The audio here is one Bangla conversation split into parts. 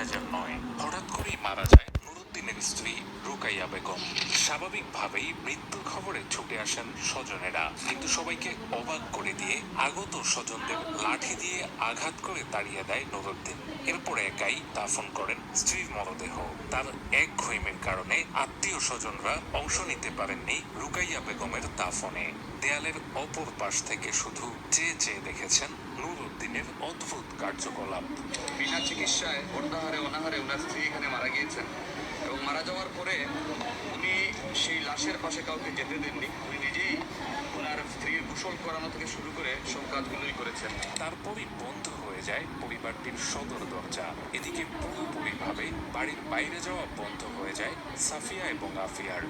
2009 হঠাৎ করেই মারা যায় নুরুদ্দিনের স্ত্রী রুকাইয়া বেগম। স্বাভাবিকভাবেই মৃত্যুর খবরে ছুটে আসেন স্বজনেরা, কিন্তু সবাইকে অবাক করে দিয়ে আগত স্বজনদের লাঠি দিয়ে আঘাত করে তাড়িয়ে দেয় নুরুদ্দিন। এরপরে একাই দাফন করেন স্ত্রীর মরদেহ। তার একঘয়েমির কারণে আত্মীয় স্বজনরা অংশ নিতে পারেননি রুকাইয়া বেগমের দাফনে। দেয়ালের অপর পাশ থেকে শুধু চেয়ে চেয়ে দেখেছেন নুরুদ্দিনের অদ্ভুত কার্যকলাপ। বিনা চিকিৎসায় অর্ধাহারে অনাহারে ওনার স্ত্রী এখানে মারা গিয়েছেন এবং মারা যাওয়ার পরে উনি সেই লাশের পাশে কাউকে যেতে দেননি। উনি নিজেই ওনার স্ত্রীর গোসল করানো থেকে শুরু করে সব কাজগুলোই করেছেন। তারপরই বন্ধ হয়ে যায় পরিবারটির সদর দরজা। এদিকে পুরোপুরিভাবে বাড়ির বাইরে যাওয়া বন্ধ হয়ে যায় সাফিয়া এবং আফিয়ার।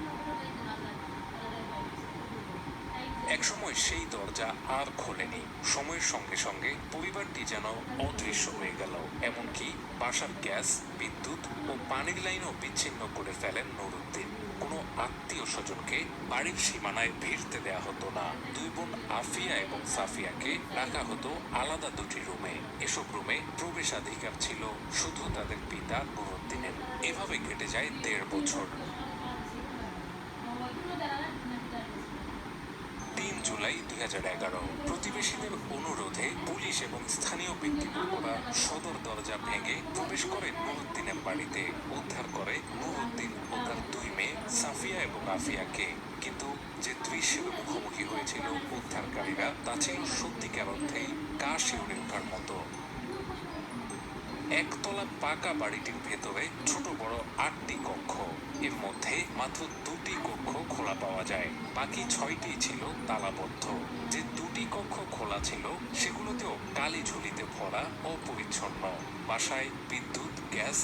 একসময় সেই দরজা আর খোলেনি। সময়ের সঙ্গে সঙ্গে পরিবারটি যেন অদৃশ্য হয়ে গেল। এমনকি বাসার গ্যাস, বিদ্যুৎ ও পানির লাইনও বিচ্ছিন্ন করে ফেলেন নুরুদ্দিন। কোনো আত্মীয় স্বজনকে বাড়ির সীমানায় ভিড়তে দেয়া হতো না। দুই বোন আফিয়া এবং সাফিয়াকে রাখা হতো আলাদা দুটি রুমে। এসব রুমে প্রবেশাধিকার ছিল শুধু তাদের পিতা নুরুদ্দিনের। এভাবে কেটে যায় 1.5 বছর। 3 জুলাই 2011 প্রতিবেশীদের অনুরোধে পুলিশ এবং স্থানীয় ব্যক্তিবর্গরা সদর দরজা ভেঙে প্রবেশ করে নুরুদ্দিনের বাড়িতে। উদ্ধার করে নুরুদ্দিন ও তার 2 মেয়ে সাফিয়া এবং আফিয়াকে। কিন্তু যে দৃশ্যের মুখোমুখি হয়েছিল উদ্ধারকারীরা, তা ছিল সত্যিকার অর্থেই গা শিউরে ওঠার মতো। একতলা পাকা বাড়িটির ভেতরে ছোট বড় 8টি কক্ষ। এর মধ্যে মাত্র 2টি কক্ষ খোলা পাওয়া যায়, বাকি 6টি ছিল তালাবদ্ধ। যে 2টি কক্ষ খোলা ছিল সেগুলোতেও কালি ঝুলিতে ভরা, অপরিচ্ছন্ন। বাসায় বিদ্যুৎ, গ্যাস